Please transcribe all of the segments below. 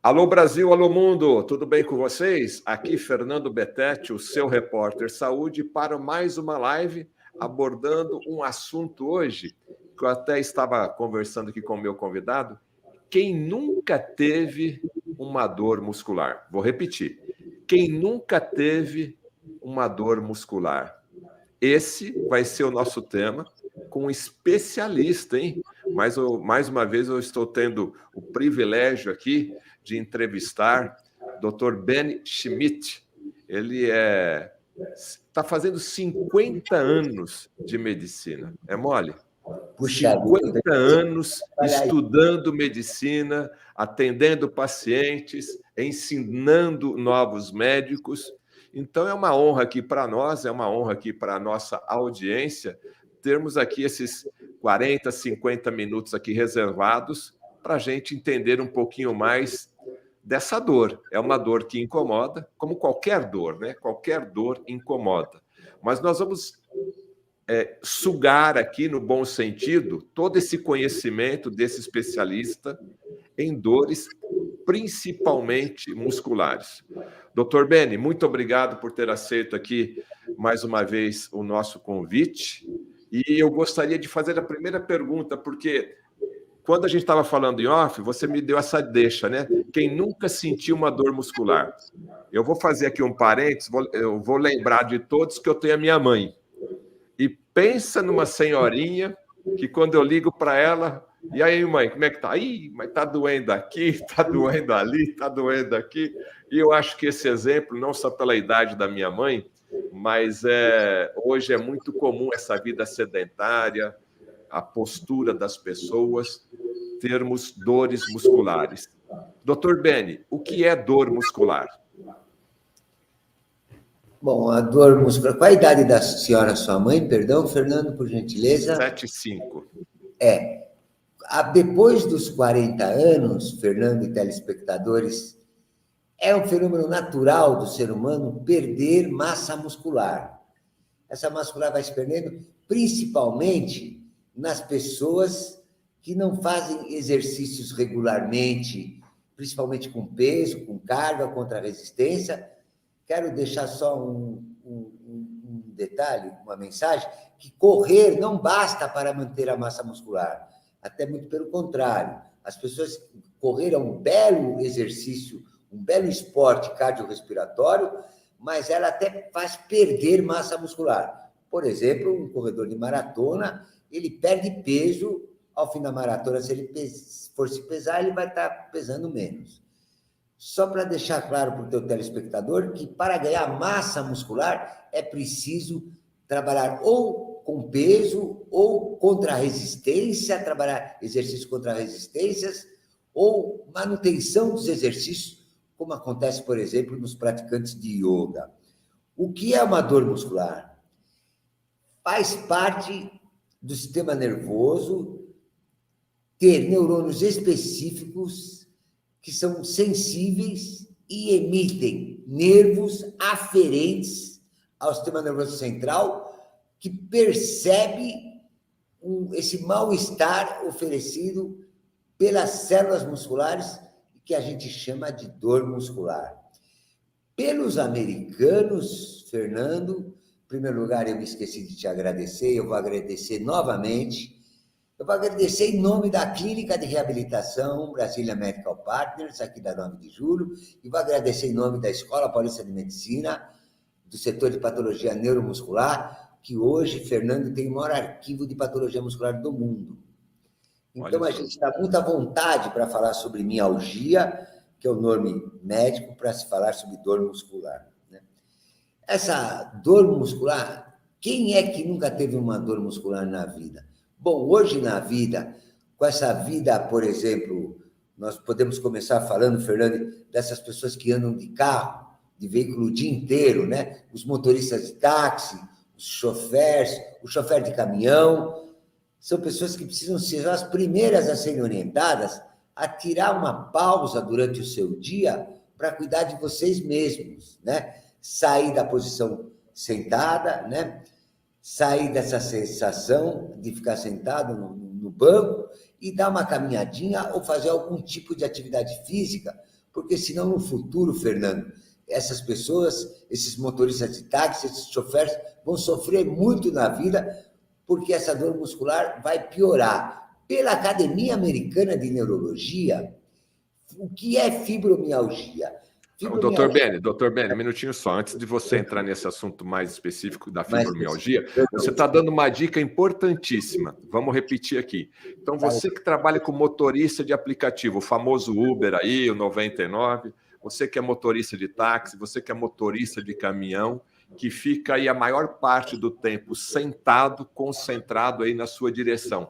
Alô Brasil, alô mundo, tudo bem com vocês? Aqui Fernando Betete, o seu repórter saúde, para mais uma live abordando um assunto hoje que eu até estava conversando aqui com o meu convidado. Quem nunca teve uma dor muscular? Vou repetir. Quem nunca teve uma dor muscular? Esse vai ser o nosso tema com um especialista, hein? Mas mais uma vez eu estou tendo o privilégio aqui de entrevistar Dr. Ben Schmidt. Ele está fazendo 50 anos de medicina. É mole? Puxa, 50 anos estudando medicina, atendendo pacientes, ensinando novos médicos. Então, é uma honra aqui para nós, é uma honra aqui para a nossa audiência, termos aqui esses 40, 50 minutos aqui reservados para a gente entender um pouquinho mais dessa dor. É uma dor que incomoda, como qualquer dor, né? Qualquer dor incomoda. Mas nós vamos sugar aqui, no bom sentido, todo esse conhecimento desse especialista em dores, principalmente musculares. Doutor Beni, muito obrigado por ter aceito aqui mais uma vez o nosso convite. E eu gostaria de fazer a primeira pergunta, porque quando a gente estava falando em off, você me deu essa deixa, né? Quem nunca sentiu uma dor muscular? Eu vou fazer aqui um parênteses, eu vou lembrar de todos que eu tenho a minha mãe. E pensa numa senhorinha que quando eu ligo para ela, e aí, mãe, como é que tá? Ih, mas tá doendo aqui, tá doendo ali, tá doendo aqui. E eu acho que esse exemplo, não só pela idade da minha mãe, mas hoje é muito comum essa vida sedentária, a postura das pessoas, termos dores musculares. Doutor Beni, o que é dor muscular? Bom, a dor muscular... Qual a idade da senhora, sua mãe? Perdão, Fernando, por gentileza. 75. Depois dos 40 anos, Fernando e telespectadores, é um fenômeno natural do ser humano perder massa muscular. Essa massa muscular vai se perdendo principalmente nas pessoas que não fazem exercícios regularmente, principalmente com peso, com carga, contra resistência. Quero deixar só um detalhe, uma mensagem, que correr não basta para manter a massa muscular, até muito pelo contrário. As pessoas correr é um belo exercício, um belo esporte cardiorrespiratório, mas ela até faz perder massa muscular. Por exemplo, um corredor de maratona, ele perde peso ao fim da maratona. Se ele for se pesar, ele vai estar pesando menos. Só para deixar claro para o teu telespectador que para ganhar massa muscular é preciso trabalhar ou com peso ou contra a resistência, trabalhar exercícios contra resistências ou manutenção dos exercícios, como acontece, por exemplo, nos praticantes de yoga. O que é uma dor muscular? Faz parte do sistema nervoso ter neurônios específicos que são sensíveis e emitem nervos aferentes ao sistema nervoso central, que percebe esse mal-estar oferecido pelas células musculares, que a gente chama de dor muscular. Pelos americanos, Fernando, em primeiro lugar, eu me esqueci de te agradecer, eu vou agradecer novamente. Eu vou agradecer em nome da Clínica de Reabilitação Brasília Medical Partners, aqui da 9 de julho, e vou agradecer em nome da Escola Paulista de Medicina, do setor de patologia neuromuscular, que hoje, Fernando, tem o maior arquivo de patologia muscular do mundo. Então, a gente está muito à vontade para falar sobre mialgia, que é o nome médico para se falar sobre dor muscular, né? Essa dor muscular, quem é que nunca teve uma dor muscular na vida? Bom, hoje na vida, com essa vida, por exemplo, nós podemos começar falando, Fernando, dessas pessoas que andam de carro, de veículo o dia inteiro, né? Os motoristas de táxi, os choferes, o chofer de caminhão, são pessoas que precisam ser as primeiras a serem orientadas a tirar uma pausa durante o seu dia para cuidar de vocês mesmos, né? Sair da posição sentada, né? Sair dessa sensação de ficar sentado no banco e dar uma caminhadinha ou fazer algum tipo de atividade física, porque senão no futuro, Fernando, essas pessoas, esses motoristas de táxi, esses choferes, vão sofrer muito na vida, porque essa dor muscular vai piorar. Pela Academia Americana de Neurologia, o que é fibromialgia? Doutor Beni, um minutinho só. Antes de você entrar nesse assunto mais específico da fibromialgia, você está dando uma dica importantíssima. Vamos repetir aqui. Então, você que trabalha com motorista de aplicativo, o famoso Uber aí, o 99, você que é motorista de táxi, você que é motorista de caminhão, que fica aí a maior parte do tempo sentado, concentrado aí na sua direção.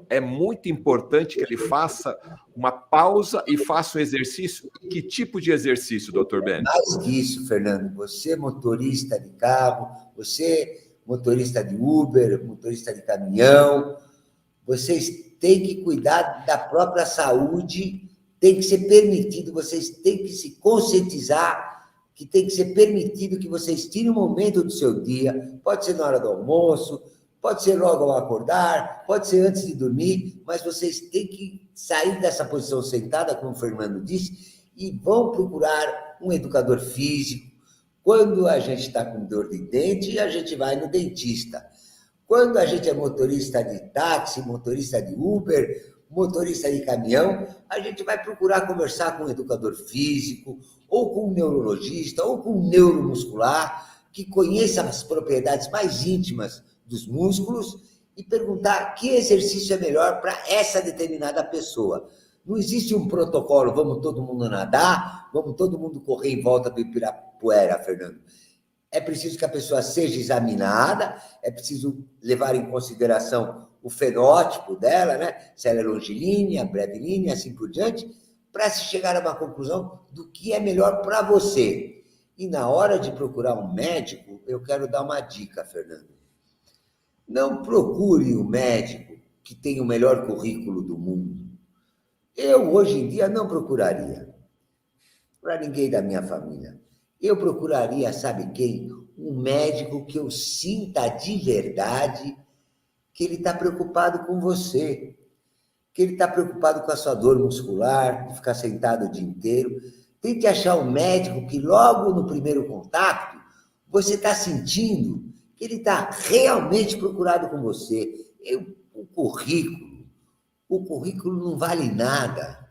É muito importante que ele faça uma pausa e faça um exercício. Que tipo de exercício, doutor Beni? Mais que isso, Fernando. Você, motorista de carro, você, motorista de Uber, motorista de caminhão, vocês têm que cuidar da própria saúde, tem que ser permitido, vocês têm que se conscientizar que tem que ser permitido que vocês tirem um momento do seu dia, pode ser na hora do almoço, pode ser logo ao acordar, pode ser antes de dormir, mas vocês têm que sair dessa posição sentada, como o Fernando disse, e vão procurar um educador físico. Quando a gente está com dor de dente, a gente vai no dentista. Quando a gente é motorista de táxi, motorista de Uber, motorista de caminhão, a gente vai procurar conversar com um educador físico, ou com um neurologista, ou com um neuromuscular, que conheça as propriedades mais íntimas dos músculos e perguntar que exercício é melhor para essa determinada pessoa. Não existe um protocolo, vamos todo mundo nadar, vamos todo mundo correr em volta do Ibirapuera, Fernando. É preciso que a pessoa seja examinada, é preciso levar em consideração o fenótipo dela, né? Se ela é longilínea, brevilínea, assim por diante, para se chegar a uma conclusão do que é melhor para você. E na hora de procurar um médico, eu quero dar uma dica, Fernando. Não procure um médico que tem o melhor currículo do mundo. Eu, hoje em dia, não procuraria para ninguém da minha família. Eu procuraria, sabe quem? Um médico que eu sinta de verdade que ele está preocupado com você, que ele está preocupado com a sua dor muscular, de ficar sentado o dia inteiro. Tente achar um médico que logo no primeiro contato você está sentindo que ele está realmente preocupado com você. O currículo não vale nada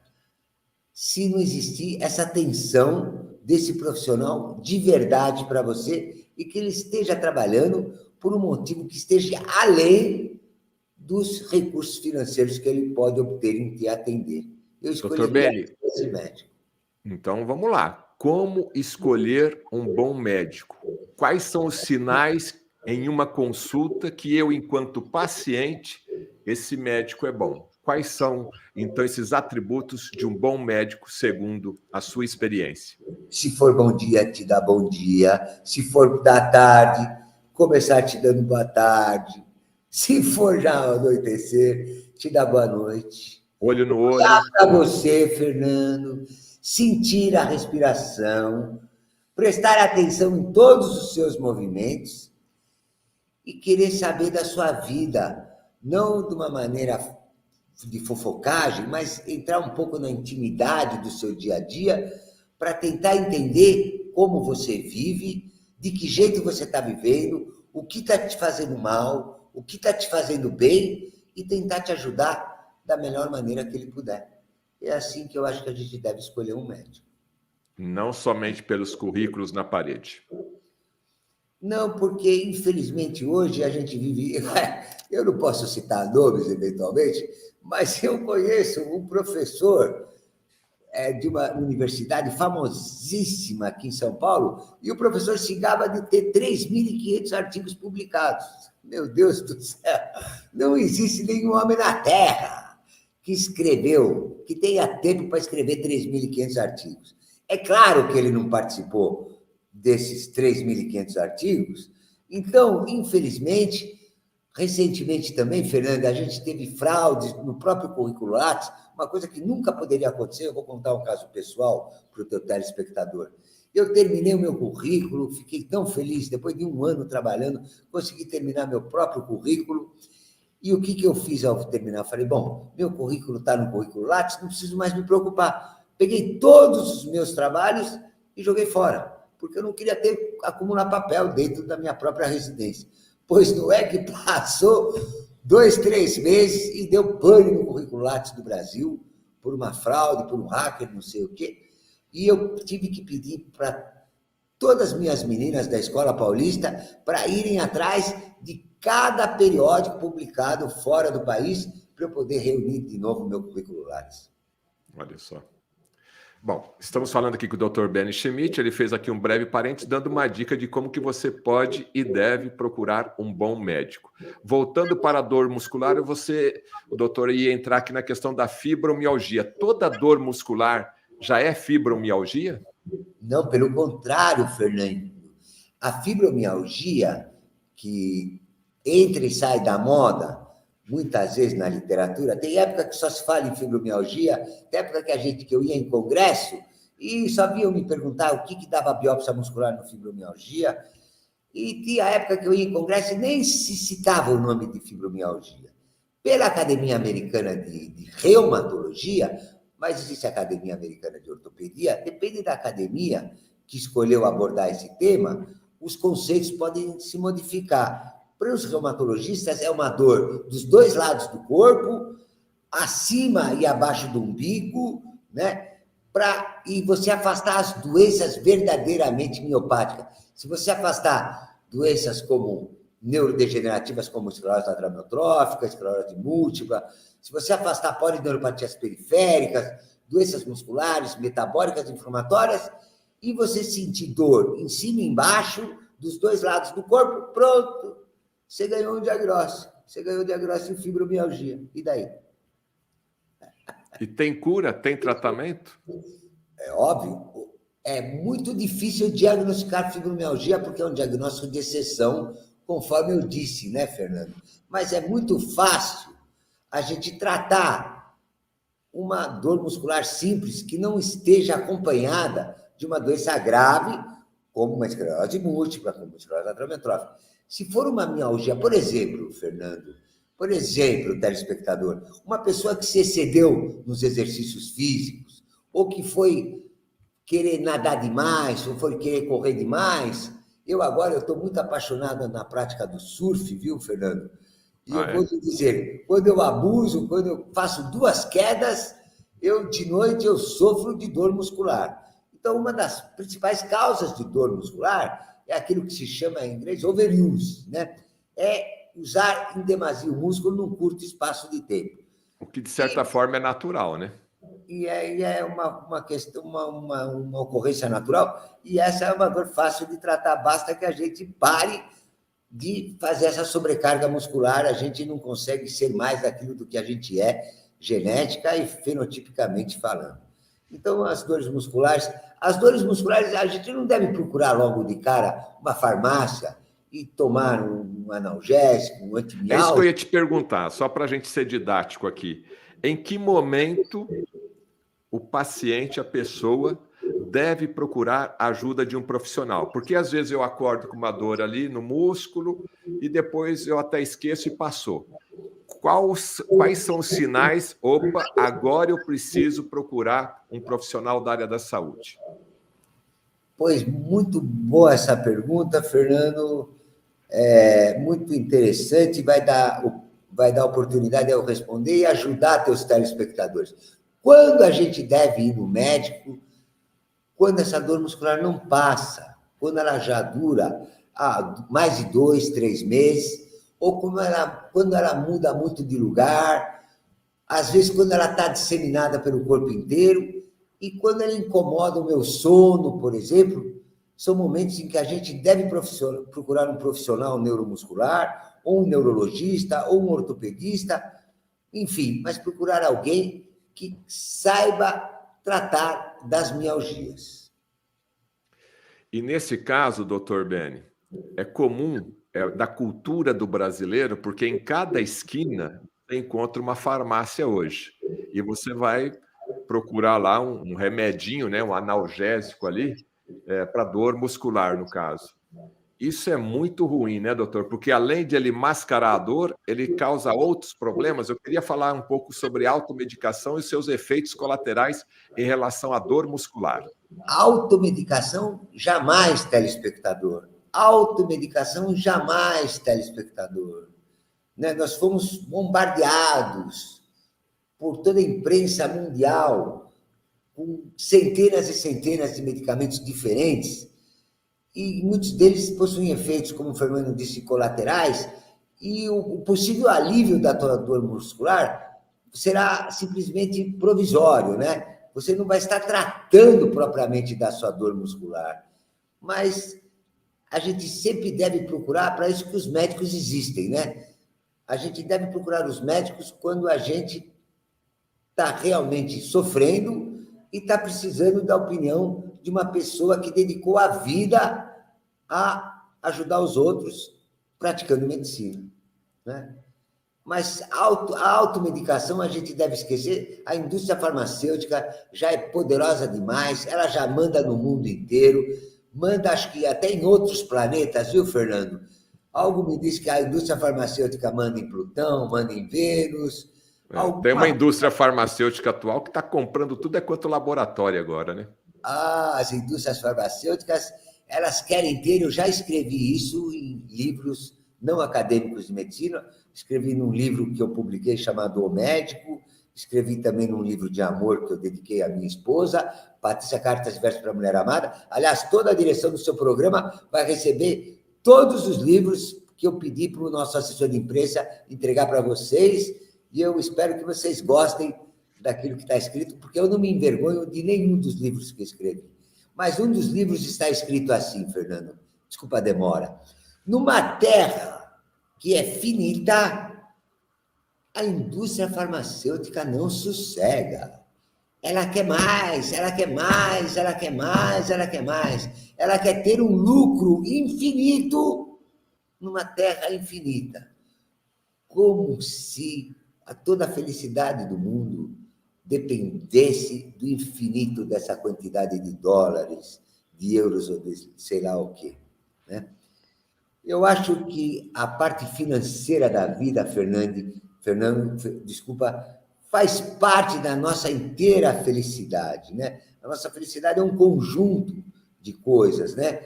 se não existir essa atenção desse profissional de verdade para você e que ele esteja trabalhando por um motivo que esteja além dos recursos financeiros que ele pode obter em te atender. Eu escolheria esse médico. Então, vamos lá. Como escolher um bom médico? Quais são os sinais em uma consulta que eu, enquanto paciente, esse médico é bom? Quais são, então, esses atributos de um bom médico, segundo a sua experiência? Se for bom dia, te dá bom dia. Se for da tarde, começar te dando boa tarde. Se for já anoitecer, te dá boa noite. Olho no olho. Para você, Fernando, sentir a respiração, prestar atenção em todos os seus movimentos e querer saber da sua vida, não de uma maneira de fofocagem, mas entrar um pouco na intimidade do seu dia a dia para tentar entender como você vive, de que jeito você está vivendo, o que está te fazendo mal, o que está te fazendo bem e tentar te ajudar da melhor maneira que ele puder. É assim que eu acho que a gente deve escolher um médico. Não somente pelos currículos na parede. Não, porque, infelizmente, hoje a gente vive... Eu não posso citar nomes, eventualmente, mas eu conheço um professor de uma universidade famosíssima aqui em São Paulo, e o professor se gaba de ter 3.500 artigos publicados. Meu Deus do céu! Não existe nenhum homem na Terra que escreveu, que tenha tempo para escrever 3.500 artigos. É claro que ele não participou desses 3.500 artigos. Então, infelizmente, recentemente também, Fernanda, a gente teve fraudes no próprio currículo Lattes, uma coisa que nunca poderia acontecer. Eu vou contar um caso pessoal para o teu telespectador. Eu terminei o meu currículo, fiquei tão feliz, depois de 1 ano trabalhando, consegui terminar meu próprio currículo. E o que eu fiz ao terminar? Eu falei, bom, meu currículo está no currículo Lattes, não preciso mais me preocupar, peguei todos os meus trabalhos e joguei fora, porque eu não queria acumular papel dentro da minha própria residência. Pois não é que passou 2, 3 meses e deu pane no currículo Lattes do Brasil, por uma fraude, por um hacker, não sei o quê, e eu tive que pedir para todas as minhas meninas da Escola Paulista para irem atrás de cada periódico publicado fora do país para eu poder reunir de novo o meu currículo Lattes. Olha só. Bom, estamos falando aqui com o Dr. Benny Schmidt, ele fez aqui um breve parênteses dando uma dica de como que você pode e deve procurar um bom médico. Voltando para a dor muscular, o doutor ia entrar aqui na questão da fibromialgia. Toda dor muscular já é fibromialgia? Não, pelo contrário, Fernando. A fibromialgia, que entra e sai da moda, muitas vezes na literatura, tem época que só se fala em fibromialgia, tem época que eu ia em congresso e só vinham me perguntar o que dava biópsia muscular no fibromialgia, e tinha época que eu ia em congresso e nem se citava o nome de fibromialgia. Pela Academia Americana de Reumatologia, mas existe a Academia Americana de Ortopedia, depende da academia que escolheu abordar esse tema, os conceitos podem se modificar. Para os reumatologistas, é uma dor dos 2 lados do corpo, acima e abaixo do umbigo, né? E você afastar as doenças verdadeiramente miopáticas. Se você afastar doenças como neurodegenerativas, como esclerose lateral amiotrófica, esclerose múltipla, se você afastar polineuropatias periféricas, doenças musculares, metabólicas, inflamatórias, e você sentir dor em cima e embaixo, dos 2 lados do corpo, pronto, você ganhou um diagnóstico. Você ganhou um diagnóstico de fibromialgia. E daí? E tem cura? Tem tratamento? É óbvio. É muito difícil diagnosticar fibromialgia, porque é um diagnóstico de exceção, conforme eu disse, né, Fernando? Mas é muito fácil a gente tratar uma dor muscular simples que não esteja acompanhada de uma doença grave, como uma esclerose múltipla, como uma esclerose lateral amiotrófica. Se for uma mialgia, por exemplo, Fernando, por exemplo, telespectador, uma pessoa que se excedeu nos exercícios físicos, ou que foi querer nadar demais, ou foi querer correr demais, eu estou muito apaixonado na prática do surf, viu, Fernando? E eu vou te dizer, quando eu abuso, quando eu faço 2 quedas, de noite eu sofro de dor muscular. Então, uma das principais causas de dor muscular é aquilo que se chama em inglês overuse, né? É usar em demasia o músculo num curto espaço de tempo. O que, de certa forma, é natural, né? E é uma questão, uma ocorrência natural, e essa é uma dor fácil de tratar, basta que a gente pare de fazer essa sobrecarga muscular, a gente não consegue ser mais daquilo do que a gente é, genética e fenotipicamente falando. Então, as dores musculares, a gente não deve procurar logo de cara uma farmácia e tomar um analgésico, um antimiálgico. É isso que eu ia te perguntar, só para a gente ser didático aqui. Em que momento o paciente, a pessoa, deve procurar a ajuda de um profissional? Porque às vezes eu acordo com uma dor ali no músculo e depois eu até esqueço e passou. Quais são os sinais? Opa, agora eu preciso procurar um profissional da área da saúde. Pois, muito boa essa pergunta, Fernando. Muito interessante, vai dar oportunidade de eu responder e ajudar teus telespectadores. Quando a gente deve ir no médico? Quando essa dor muscular não passa, quando ela já dura mais de 2, 3 meses, ou quando ela muda muito de lugar, às vezes quando ela está disseminada pelo corpo inteiro, e quando ela incomoda o meu sono, por exemplo, são momentos em que a gente deve procurar um profissional neuromuscular, ou um neurologista, ou um ortopedista, enfim, mas procurar alguém que saiba tratar das mialgias. E nesse caso, doutor Benny, é comum, da cultura do brasileiro, porque em cada esquina você encontra uma farmácia hoje. E você vai procurar lá um remedinho, né, um analgésico ali, para dor muscular, no caso. Isso é muito ruim, né, doutor? Porque além de ele mascarar a dor, ele causa outros problemas. Eu queria falar um pouco sobre automedicação e seus efeitos colaterais em relação à dor muscular. Automedicação, jamais, telespectador. Automedicação, jamais, telespectador. Né? Nós fomos bombardeados por toda a imprensa mundial com centenas e centenas de medicamentos diferentes, e muitos deles possuem efeitos, como o Fernando disse, colaterais, e o possível alívio da dor muscular será simplesmente provisório, né? Você não vai estar tratando propriamente da sua dor muscular, mas a gente sempre deve procurar, para isso que os médicos existem, né? A gente deve procurar os médicos quando a gente está realmente sofrendo e está precisando da opinião de uma pessoa que dedicou a vida a ajudar os outros praticando medicina, né? Mas a automedicação a gente deve esquecer. A indústria farmacêutica já é poderosa demais, ela já manda no mundo inteiro, manda acho que até em outros planetas, viu, Fernando? Algo me diz que a indústria farmacêutica manda em Plutão, manda em Vênus. Tem uma indústria farmacêutica atual que está comprando tudo quanto laboratório agora, né? As indústrias farmacêuticas, elas querem ter, eu já escrevi isso em livros não acadêmicos de medicina, escrevi num livro que eu publiquei chamado O Médico, escrevi também num livro de amor que eu dediquei à minha esposa, Patrícia Cartas de Versos para a Mulher Amada. Aliás, toda a direção do seu programa vai receber todos os livros que eu pedi para o nosso assessor de imprensa entregar para vocês, e eu espero que vocês gostem daquilo que está escrito, porque eu não me envergonho de nenhum dos livros que escrevi. Mas um dos livros está escrito assim, Fernando, desculpa a demora: numa terra que é finita, a indústria farmacêutica não sossega. Ela quer mais, ela quer mais, ela quer mais, ela quer mais. Ela quer ter um lucro infinito numa terra infinita. Como se toda a felicidade do mundo dependesse do infinito dessa quantidade de dólares, de euros ou de sei lá o quê, né? Eu acho que a parte financeira da vida, Fernando, desculpa, faz parte da nossa inteira felicidade, né? A nossa felicidade é um conjunto de coisas, né?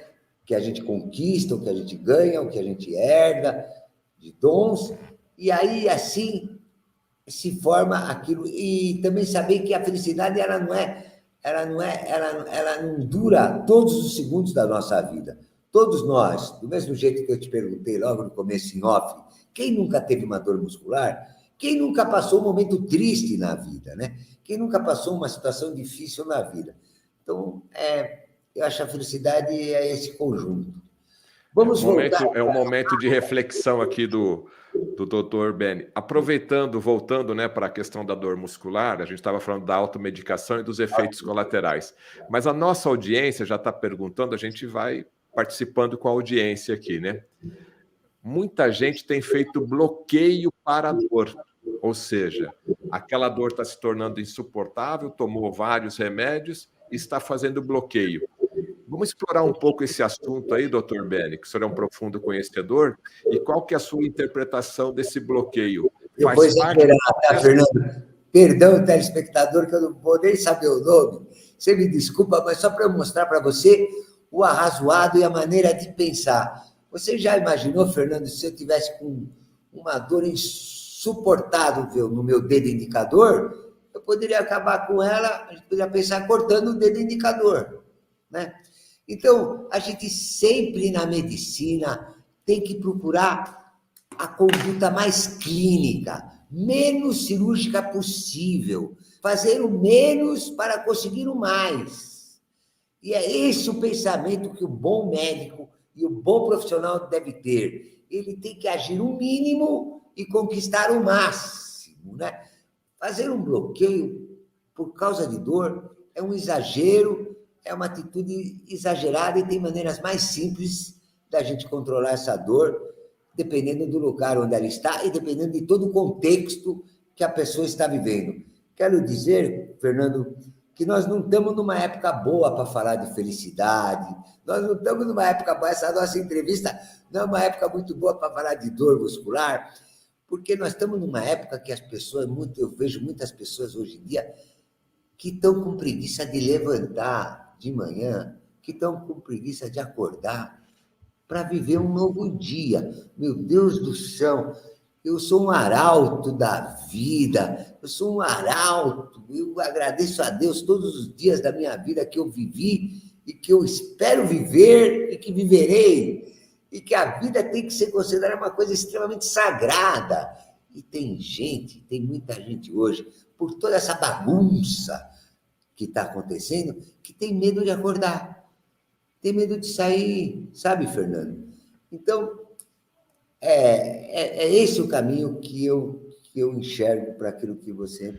Que a gente conquista, o que a gente ganha, o que a gente herda, de dons, e aí, assim, se forma aquilo. E também saber que a felicidade, ela não dura todos os segundos da nossa vida. Todos nós, do mesmo jeito que eu te perguntei logo no começo em off, quem nunca teve uma dor muscular? Quem nunca passou um momento triste na vida, né? Quem nunca passou uma situação difícil na vida? Então, eu acho que a felicidade é esse conjunto. Vamos voltar. É um momento de reflexão aqui do Dr. Beni. Aproveitando, voltando, né, para a questão da dor muscular, a gente estava falando da automedicação e dos efeitos colaterais. Mas a nossa audiência já está perguntando, a gente vai participando com a audiência aqui, né? Muita gente tem feito bloqueio para a dor, ou seja, aquela dor está se tornando insuportável, tomou vários remédios e está fazendo bloqueio. Vamos explorar um pouco esse assunto aí, doutor Beni, que o senhor é um profundo conhecedor, e qual que é a sua interpretação desse bloqueio? Eu vou exagerar, tá, Fernando? Perdão, telespectador, que eu não vou nem saber o nome. Você me desculpa, mas só para eu mostrar para você o arrazoado e a maneira de pensar. Você já imaginou, Fernando, se eu tivesse com uma dor insuportável no meu dedo indicador, eu poderia acabar com ela, a gente poderia pensar cortando o dedo indicador, né? Então, a gente sempre na medicina tem que procurar a conduta mais clínica, menos cirúrgica possível, fazer o menos para conseguir o mais. E é esse o pensamento que o bom médico e o bom profissional deve ter. Ele tem que agir o mínimo e conquistar o máximo, né? Fazer um bloqueio por causa de dor é um exagero, é uma atitude exagerada, e tem maneiras mais simples da gente controlar essa dor, dependendo do lugar onde ela está e dependendo de todo o contexto que a pessoa está vivendo. Quero dizer, Fernando, que que nós não estamos numa época boa para falar de felicidade, nós não estamos numa época boa, essa nossa entrevista não é uma época muito boa para falar de dor muscular, porque nós estamos numa época que as pessoas, eu vejo muitas pessoas hoje em dia que estão com preguiça de levantar de manhã, que estão com preguiça de acordar para viver um novo dia. Meu Deus do céu, eu sou um arauto da vida, eu sou um arauto, eu agradeço a Deus todos os dias da minha vida que eu vivi e que eu espero viver e que viverei, e que a vida tem que ser considerada uma coisa extremamente sagrada. E tem muita gente hoje, por toda essa bagunça que está acontecendo, que tem medo de acordar, tem medo de sair, sabe, Fernando? Então, é esse o caminho que eu enxergo para aquilo que você...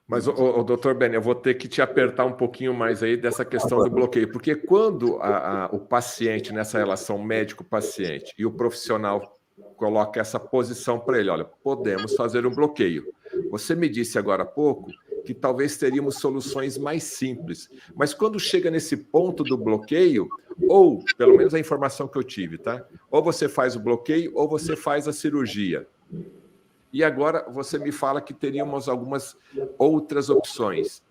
Mas, doutor Beni, eu vou ter que te apertar um pouquinho mais aí dessa questão do bloqueio, porque quando o paciente, nessa relação médico-paciente, e o profissional coloca essa posição para ele, olha, podemos fazer um bloqueio. Você me disse agora há pouco que talvez teríamos soluções mais simples, mas quando chega nesse ponto do bloqueio, ou, pelo menos a informação que eu tive, tá? Ou você faz o bloqueio, ou você faz a cirurgia. E agora você me fala que teríamos algumas outras opções.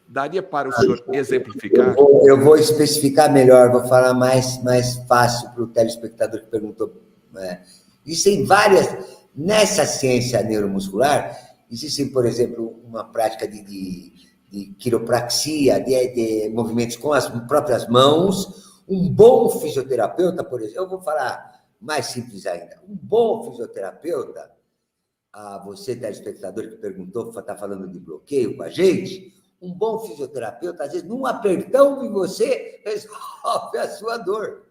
Daria para o senhor exemplificar? Eu vou especificar melhor, vou falar mais fácil para o telespectador que perguntou. Existem várias... Nessa ciência neuromuscular, existem, por exemplo, uma prática de quiropraxia, de movimentos com as próprias mãos. Um bom fisioterapeuta, por exemplo, eu vou falar mais simples ainda. Um bom fisioterapeuta, a você, telespectador que perguntou, está falando de bloqueio com a gente, um bom fisioterapeuta, às vezes, num apertão de você, resolve a sua dor.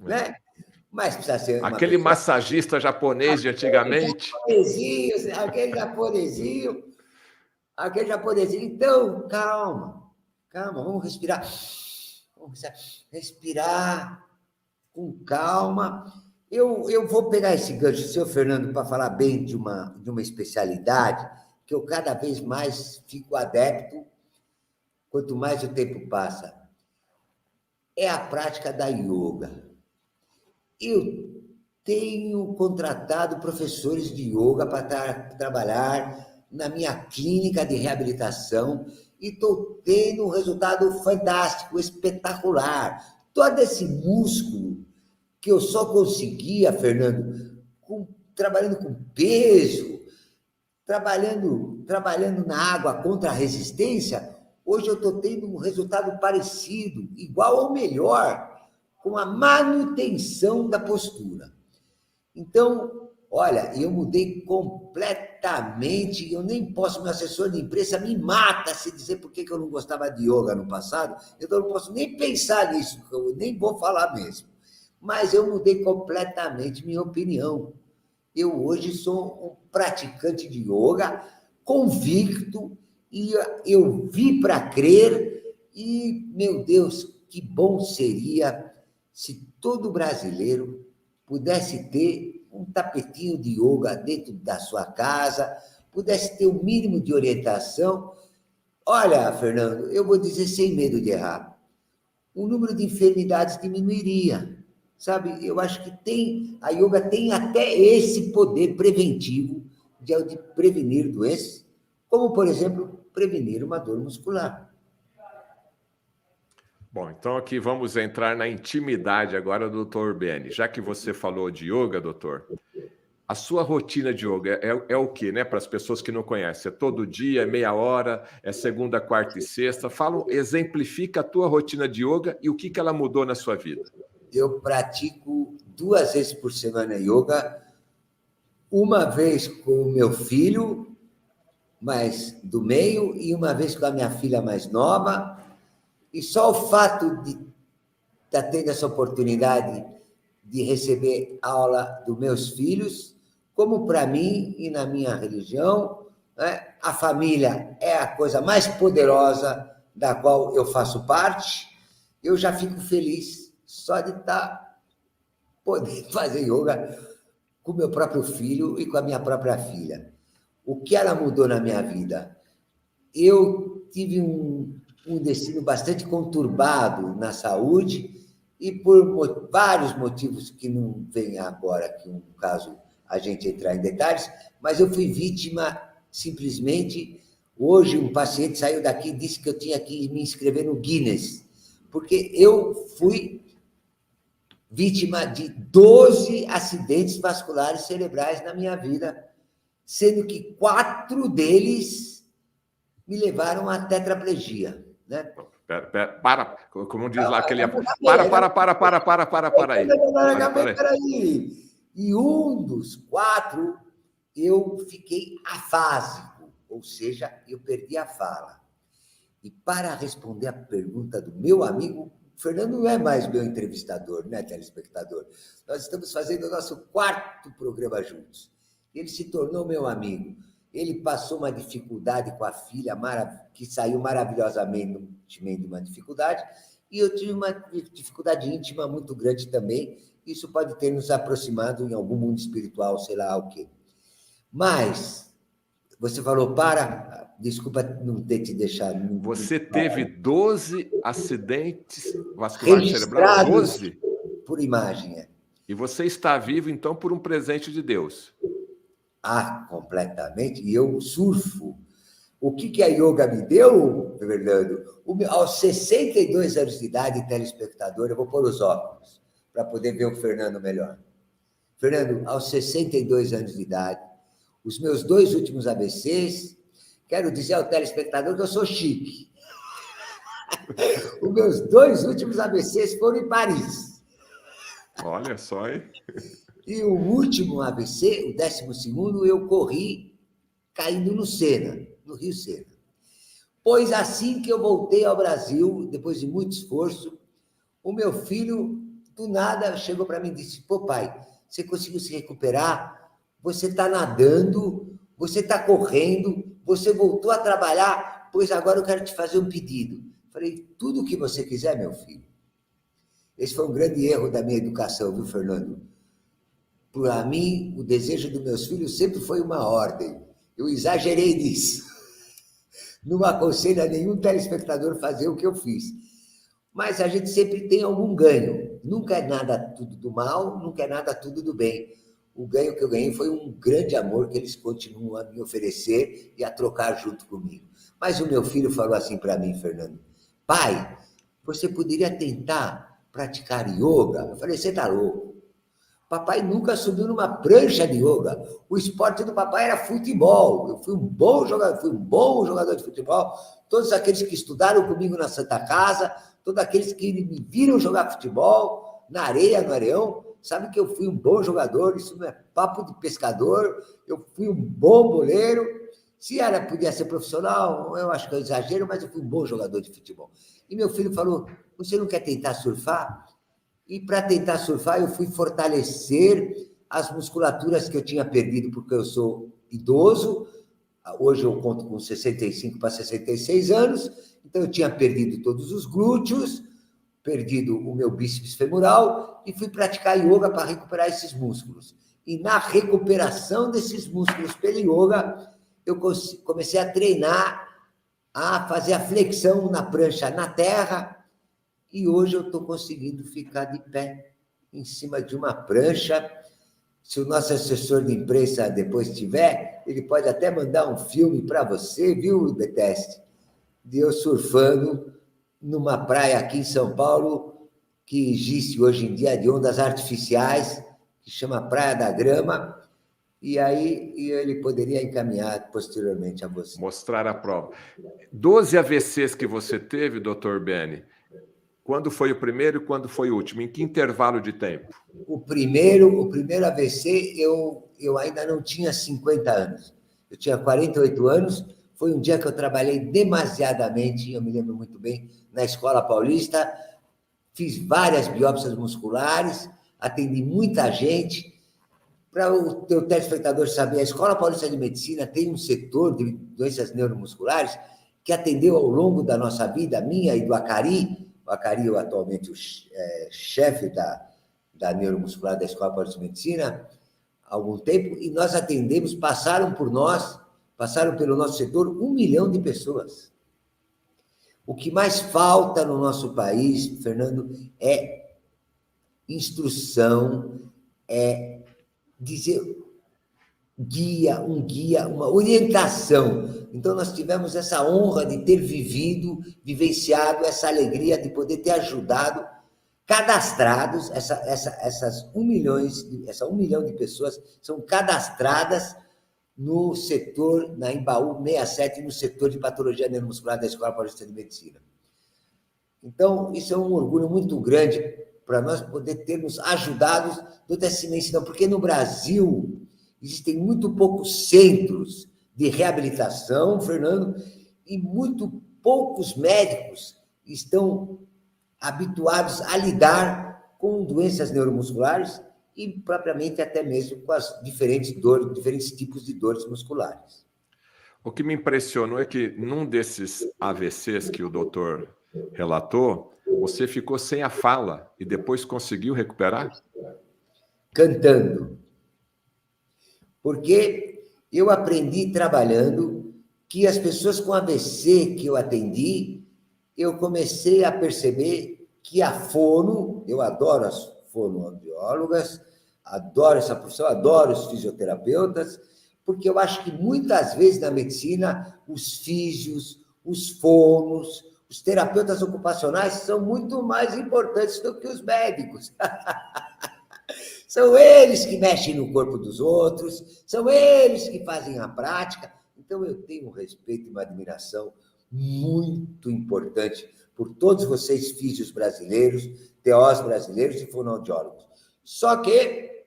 Né? Mas precisa ser... Aquele massagista japonês de antigamente. Aquele japonesinho. Então, calma, vamos respirar. Vamos respirar com calma. Eu vou pegar esse gancho, senhor Fernando, para falar bem de uma especialidade que eu cada vez mais fico adepto, quanto mais o tempo passa. É a prática da yoga. Eu tenho contratado professores de yoga para trabalhar na minha clínica de reabilitação e estou tendo um resultado fantástico, espetacular. Todo esse músculo que eu só conseguia, Fernando, trabalhando com peso, trabalhando na água contra a resistência, hoje eu estou tendo um resultado parecido, igual ou melhor, com a manutenção da postura. Então, olha, eu mudei completamente, eu nem posso, meu assessor de imprensa me mata se dizer por que eu não gostava de yoga no passado, então eu não posso nem pensar nisso, eu nem vou falar mesmo. Mas eu mudei completamente minha opinião. Eu hoje sou um praticante de yoga, convicto, e eu vi para crer, e, meu Deus, que bom seria se todo brasileiro pudesse ter um tapetinho de yoga dentro da sua casa, pudesse ter um mínimo de orientação. Olha, Fernando, eu vou dizer sem medo de errar, o número de enfermidades diminuiria, sabe? Eu acho que a yoga tem até esse poder preventivo de prevenir doenças, como, por exemplo, prevenir uma dor muscular. Bom, então aqui vamos entrar na intimidade agora do Dr. Beni. Já que você falou de yoga, doutor, a sua rotina de yoga é o quê, né? Para as pessoas que não conhecem, é todo dia, é meia hora, é segunda, quarta e sexta. Exemplifica a tua rotina de yoga e o que ela mudou na sua vida. Eu pratico 2 vezes por semana yoga, uma vez com o meu filho, do meio, e uma vez com a minha filha mais nova. E só o fato de estar tendo essa oportunidade de receber aula dos meus filhos, como para mim e na minha religião, né, a família é a coisa mais poderosa da qual eu faço parte, eu já fico feliz só de estar podendo fazer yoga com meu próprio filho e com a minha própria filha. O que ela mudou na minha vida? eu tive um destino bastante conturbado na saúde e por vários motivos que não vem agora aqui, no caso, a gente entrar em detalhes, mas eu fui vítima, simplesmente, hoje um paciente saiu daqui e disse que eu tinha que me inscrever no Guinness, porque eu fui vítima de 12 acidentes vasculares cerebrais na minha vida, sendo que 4 deles me levaram à tetraplegia, né? Para, como diz lá aquele... Para aí. E um dos 4, eu fiquei afásico, ou seja, eu perdi a fala. E para responder a pergunta do meu amigo, Fernando não é mais meu entrevistador, né, telespectador? Nós estamos fazendo o nosso 4º programa juntos. Ele se tornou meu amigo. Ele passou uma dificuldade com a filha, que saiu maravilhosamente de uma dificuldade, e eu tive uma dificuldade íntima muito grande também. Isso pode ter nos aproximado em algum mundo espiritual, sei lá o quê. Mas, você falou, desculpa não ter te deixado. Você teve 12 acidentes vasculares cerebrais? 12? Por imagem, é. E você está vivo, então, por um presente de Deus. Completamente. E eu surfo. O que a yoga me deu, Fernando? Aos 62 anos de idade, telespectador, eu vou pôr os óculos para poder ver o Fernando melhor. Fernando, aos 62 anos de idade, os meus 2 últimos AVCs, quero dizer ao telespectador que eu sou chique. Os meus 2 últimos AVCs foram em Paris. Olha só, hein? E o último AVC, o 12º, eu corri caindo no Sena, no Rio Sena. Pois assim que eu voltei ao Brasil, depois de muito esforço, o meu filho, do nada, chegou para mim e disse: pô, pai, você conseguiu se recuperar? Você está nadando, você está correndo, você voltou a trabalhar, pois agora eu quero te fazer um pedido. Falei: tudo o que você quiser, meu filho. Esse foi um grande erro da minha educação, viu, Fernando? Para mim, o desejo dos meus filhos sempre foi uma ordem. Eu exagerei nisso. Não aconselho a nenhum telespectador fazer o que eu fiz. Mas a gente sempre tem algum ganho. Nunca é nada tudo do mal, nunca é nada tudo do bem. O ganho que eu ganhei foi um grande amor que eles continuam a me oferecer e a trocar junto comigo. Mas o meu filho falou assim para mim, Fernando: pai, você poderia tentar praticar yoga? Eu falei: você está louco. Papai nunca subiu numa prancha de yoga. O esporte do papai era futebol. Eu fui um bom jogador de futebol. Todos aqueles que estudaram comigo na Santa Casa, todos aqueles que me viram jogar futebol na areia, no areião, sabem que eu fui um bom jogador. Isso não é papo de pescador. Eu fui um bom boleiro. Se podia ser profissional, eu acho que é um exagero, mas eu fui um bom jogador de futebol. E meu filho falou: você não quer tentar surfar? E para tentar surfar, eu fui fortalecer as musculaturas que eu tinha perdido, porque eu sou idoso. Hoje eu conto com 65 para 66 anos, então eu tinha perdido todos os glúteos, perdido o meu bíceps femoral, e fui praticar yoga para recuperar esses músculos. E na recuperação desses músculos pelo yoga, eu comecei a treinar, a fazer a flexão na prancha na terra, e hoje eu estou conseguindo ficar de pé em cima de uma prancha. Se o nosso assessor de imprensa depois tiver, ele pode até mandar um filme para você, viu, Deteste? De eu surfando numa praia aqui em São Paulo, que existe hoje em dia de ondas artificiais, que chama Praia da Grama, e aí ele poderia encaminhar posteriormente a você. Mostrar a prova. 12 AVCs que você teve, Dr. Beni, quando foi o primeiro e quando foi o último? Em que intervalo de tempo? O primeiro AVC, eu ainda não tinha 50 anos. Eu tinha 48 anos. Foi um dia que eu trabalhei demasiadamente, eu me lembro muito bem, na Escola Paulista. Fiz várias biópsias musculares, atendi muita gente. Para o teu telespectador saber, a Escola Paulista de Medicina tem um setor de doenças neuromusculares que atendeu ao longo da nossa vida, minha e do Acari. O Acari é atualmente o chefe da neuromuscular da Escola Paulista de Medicina há algum tempo, e nós atendemos, passaram por nós passaram pelo nosso setor 1 milhão de pessoas. O que mais falta no nosso país, Fernando, é instrução, é dizer guia, uma orientação. Então, nós tivemos essa honra de ter vivenciado essa alegria de poder ter ajudado cadastrados, essa 1 milhão de pessoas são cadastradas no setor, na Embaú 67, no setor de patologia neuromuscular da Escola Paulista de Medicina. Então, isso é um orgulho muito grande para nós poder termos ajudados toda essa imensidão, porque no Brasil existem muito poucos centros de reabilitação, Fernando, e muito poucos médicos estão habituados a lidar com doenças neuromusculares e, propriamente, até mesmo com as diferentes tipos de dores musculares. O que me impressionou é que, num desses AVCs que o doutor relatou, você ficou sem a fala e depois conseguiu recuperar? Cantando. Porque eu aprendi trabalhando que as pessoas com AVC que eu atendi, eu comecei a perceber que a fono, eu adoro as fonoaudiólogas, adoro essa profissão, adoro os fisioterapeutas, porque eu acho que muitas vezes na medicina, os físios, os fonos, os terapeutas ocupacionais são muito mais importantes do que os médicos. São eles que mexem no corpo dos outros, são eles que fazem a prática. Então, eu tenho um respeito e uma admiração muito importante por todos vocês, físios brasileiros, TOs brasileiros e fonoaudiólogos. Só que,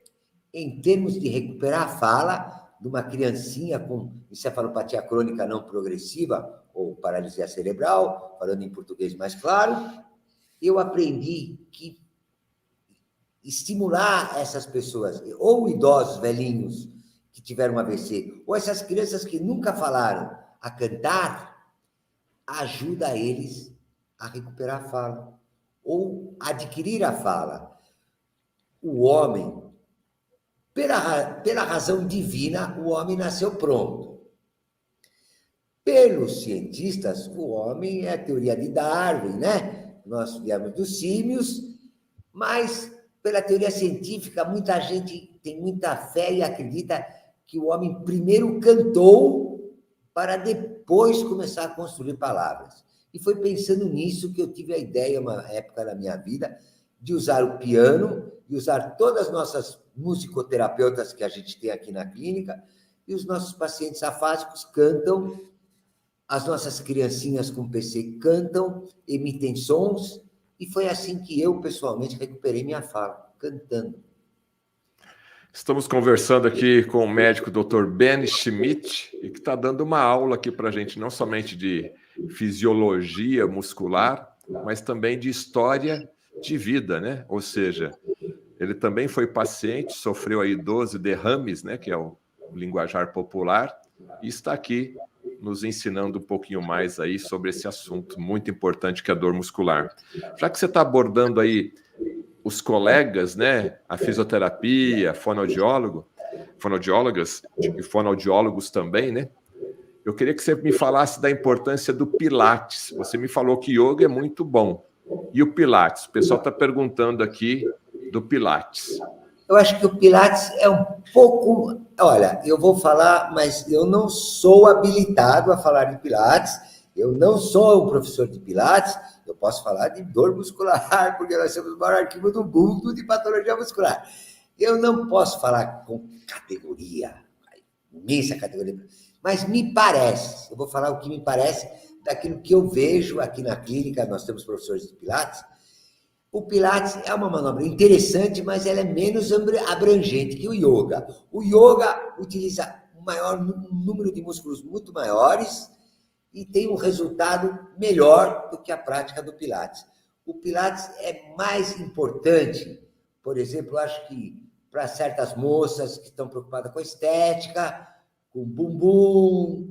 em termos de recuperar a fala de uma criancinha com encefalopatia crônica não progressiva, ou paralisia cerebral, falando em português mais claro, eu aprendi que estimular essas pessoas, ou idosos velhinhos que tiveram AVC, ou essas crianças que nunca falaram, a cantar, ajuda eles a recuperar a fala, ou adquirir a fala. O homem, pela razão divina, o homem nasceu pronto. Pelos cientistas, o homem é a teoria de Darwin, né? Nós viemos dos símios, mas pela teoria científica, muita gente tem muita fé e acredita que o homem primeiro cantou para depois começar a construir palavras. E foi pensando nisso que eu tive a ideia, uma época da minha vida, de usar o piano e usar todas as nossas musicoterapeutas que a gente tem aqui na clínica, e os nossos pacientes afásicos cantam, as nossas criancinhas com PC cantam, emitem sons, e foi assim que eu, pessoalmente, recuperei minha fala, cantando. Estamos conversando aqui com o médico Dr. Ben Schmidt, e que está dando uma aula aqui para a gente, não somente de fisiologia muscular, mas também de história de vida, né? Ou seja, ele também foi paciente, sofreu aí 12 derrames, né? Que é o linguajar popular, e está aqui nos ensinando um pouquinho mais aí sobre esse assunto muito importante que é a dor muscular. Já que você está abordando aí os colegas, né, a fisioterapia, fonoaudiólogas e fonoaudiólogos também, né? Eu queria que você me falasse da importância do Pilates. Você me falou que yoga é muito bom. E o Pilates? O pessoal está perguntando aqui do Pilates. Eu acho que o Pilates é um pouco... Olha, eu vou falar, mas eu não sou habilitado a falar de Pilates, eu não sou um professor de Pilates, eu posso falar de dor muscular, porque nós temos o maior arquivo do mundo de patologia muscular. Eu não posso falar com categoria, imensa categoria, mas me parece, eu vou falar o que me parece daquilo que eu vejo aqui na clínica, nós temos professores de Pilates. O Pilates é uma manobra interessante, mas ela é menos abrangente que o yoga. O yoga utiliza um número de músculos muito maiores e tem um resultado melhor do que a prática do Pilates. O Pilates é mais importante, por exemplo, eu acho que para certas moças que estão preocupadas com a estética, com bumbum,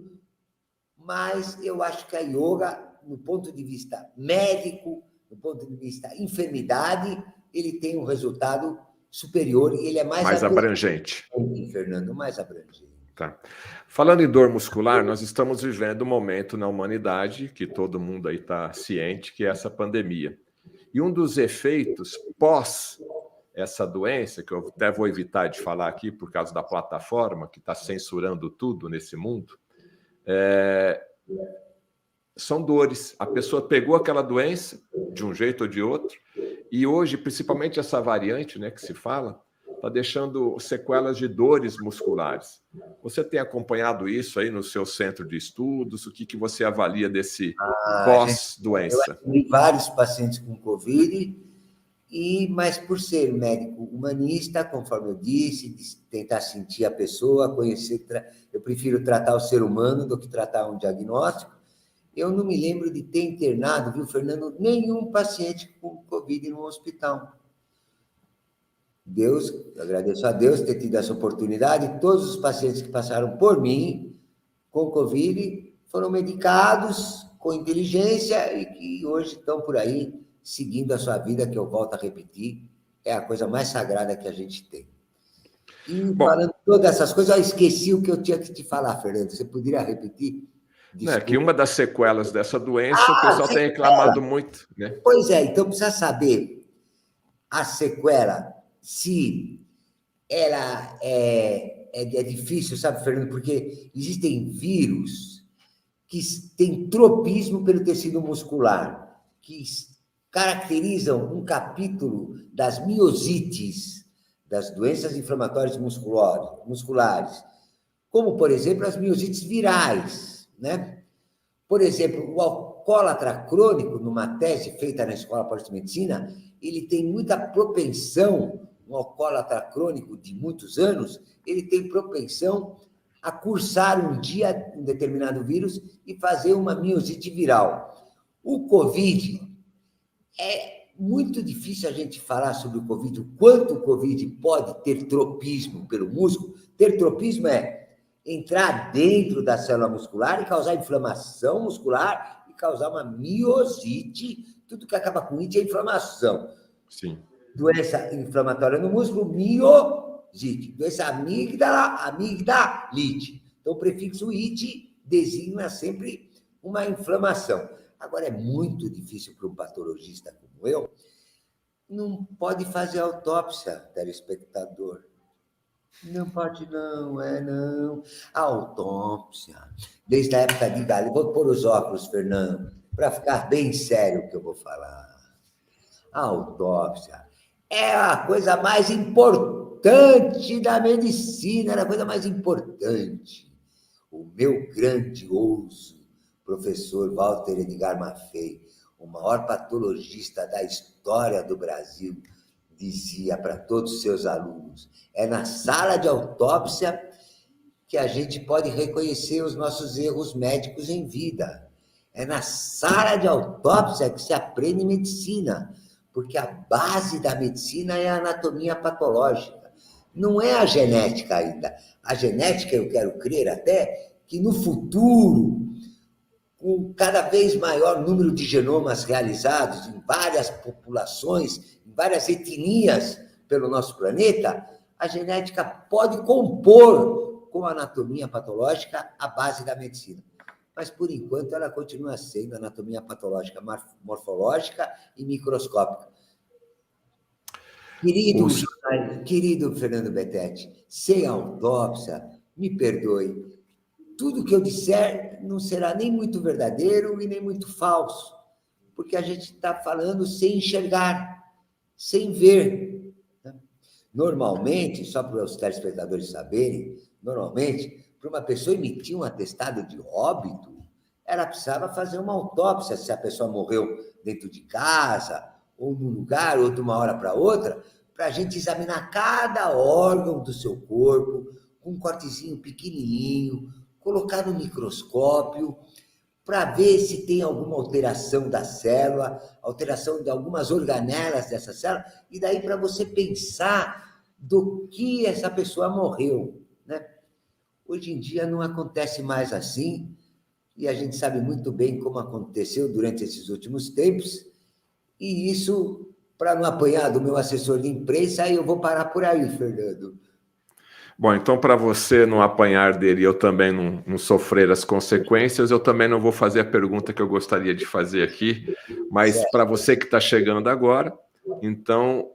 mas eu acho que a yoga, no ponto de vista médico, do ponto de vista enfermidade, ele tem um resultado superior e ele é mais abrangente. Fernando, mais abrangente. Tá. Falando em dor muscular, nós estamos vivendo um momento na humanidade que todo mundo aí está ciente, que é essa pandemia. E um dos efeitos pós essa doença, que eu até vou evitar de falar aqui por causa da plataforma que está censurando tudo nesse mundo, são dores. A pessoa pegou aquela doença de um jeito ou de outro, e hoje, principalmente essa variante, né, que se fala, está deixando sequelas de dores musculares. Você tem acompanhado isso aí no seu centro de estudos? O que você avalia desse pós-doença? Eu atendi vários pacientes com Covid, mas por ser médico humanista, conforme eu disse, de tentar sentir a pessoa, conhecer, eu prefiro tratar o ser humano do que tratar um diagnóstico. Eu não me lembro de ter internado, viu, Fernando, nenhum paciente com Covid no hospital. Agradeço a Deus ter tido essa oportunidade. Todos os pacientes que passaram por mim com Covid foram medicados com inteligência e que hoje estão por aí seguindo a sua vida, que eu volto a repetir, é a coisa mais sagrada que a gente tem. E falando todas essas coisas, eu esqueci o que eu tinha que te falar, Fernando. Você poderia repetir? É que uma das sequelas dessa doença, o pessoal tem reclamado muito, né? Pois é, então precisa saber a sequela, se ela é difícil, sabe, Fernando? Porque existem vírus que têm tropismo pelo tecido muscular, que caracterizam um capítulo das miosites, das doenças inflamatórias musculares, como, por exemplo, as miosites virais, né? Por exemplo, o alcoólatra crônico, numa tese feita na Escola Paulista de Medicina, ele tem muita propensão, um alcoólatra crônico de muitos anos, ele tem propensão a cursar um dia um determinado vírus e fazer uma miosite viral. O Covid, é muito difícil a gente falar sobre o Covid, o quanto o Covid pode ter tropismo pelo músculo. Ter tropismo é entrar dentro da célula muscular e causar inflamação muscular e causar uma miosite. Tudo que acaba com it é inflamação. Sim. Doença inflamatória no músculo, miosite. Doença amigdalite. Então, o prefixo it designa sempre uma inflamação. Agora, é muito difícil para um patologista como eu, não pode fazer autópsia, telespectador. Não pode, não, não. A autópsia, desde a época de Galileu, vou pôr os óculos, Fernando, para ficar bem sério o que eu vou falar. A autópsia é a coisa mais importante da medicina, era a coisa mais importante. O meu grandioso professor Walter Edgar Maffei, o maior patologista da história do Brasil, dizia para todos os seus alunos, é na sala de autópsia que a gente pode reconhecer os nossos erros médicos em vida. É na sala de autópsia que se aprende medicina, porque a base da medicina é a anatomia patológica, não é a genética ainda. A genética, eu quero crer até, que no futuro, com cada vez maior número de genomas realizados em várias populações, em várias etnias pelo nosso planeta, a genética pode compor com a anatomia patológica a base da medicina. Mas, por enquanto, ela continua sendo anatomia patológica morfológica e microscópica. Querido Fernando Betete, sem autópsia, me perdoe, tudo que eu disser não será nem muito verdadeiro e nem muito falso, porque a gente está falando sem enxergar, sem ver. Normalmente, só para os telespectadores saberem, normalmente, para uma pessoa emitir um atestado de óbito, ela precisava fazer uma autópsia, se a pessoa morreu dentro de casa, ou num lugar, ou de uma hora para outra, para a gente examinar cada órgão do seu corpo, com um cortezinho pequenininho, colocar no microscópio, para ver se tem alguma alteração da célula, alteração de algumas organelas dessa célula, e daí para você pensar do que essa pessoa morreu, né? Hoje em dia não acontece mais assim, e a gente sabe muito bem como aconteceu durante esses últimos tempos, e isso, para não apanhar do meu assessor de imprensa, eu vou parar por aí, Fernando. Bom, então, para você não apanhar dele e eu também não sofrer as consequências, eu também não vou fazer a pergunta que eu gostaria de fazer aqui, mas para você que está chegando agora, então,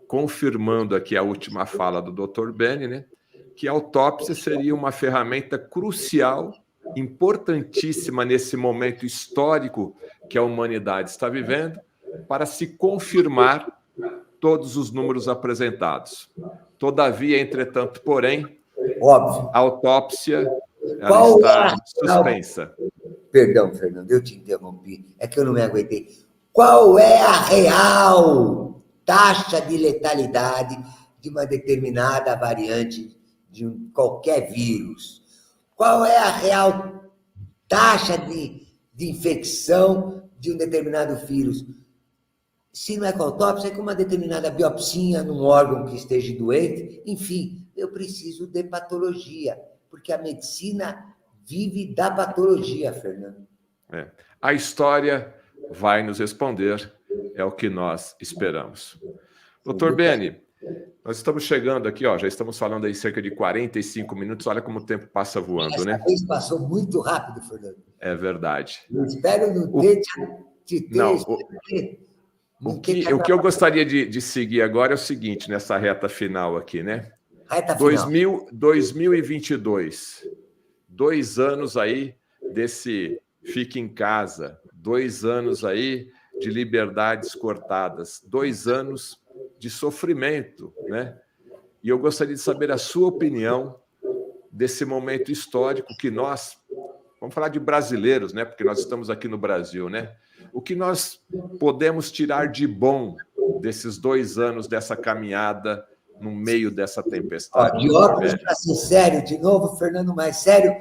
confirmando aqui a última fala do Dr. Benni, né, que a autópsia seria uma ferramenta crucial, importantíssima nesse momento histórico que a humanidade está vivendo, para se confirmar todos os números apresentados. Todavia, entretanto, porém, Óbvio. a autópsia ela está suspensa. Perdão, Fernando, eu te interrompi. É que eu não me aguentei. Qual é a real taxa de letalidade de uma determinada variante de qualquer vírus? Qual é a real taxa de infecção de um determinado vírus? Se não é com autópsia, é com uma determinada biopsia num órgão que esteja doente. Enfim, eu preciso de patologia, porque a medicina vive da patologia, Fernando. A história vai nos responder, é o que nós esperamos. Dr. Benni, nós estamos chegando aqui, já estamos falando aí cerca de 45 minutos, olha como o tempo passa voando, né? Essa vez passou muito rápido, Fernando. É verdade. Eu espero não ter te ter... Não, o que eu gostaria de seguir agora é o seguinte, nessa reta final aqui, né? Reta final. 2022, 2 anos aí desse fique em casa, 2 anos aí de liberdades cortadas, 2 anos de sofrimento, né? E eu gostaria de saber a sua opinião desse momento histórico que nós, vamos falar de brasileiros, né? Porque nós estamos aqui no Brasil, né? O que nós podemos tirar de bom desses 2 anos dessa caminhada no meio dessa tempestade? De óculos, para ser sério, de novo, Fernando, mais sério,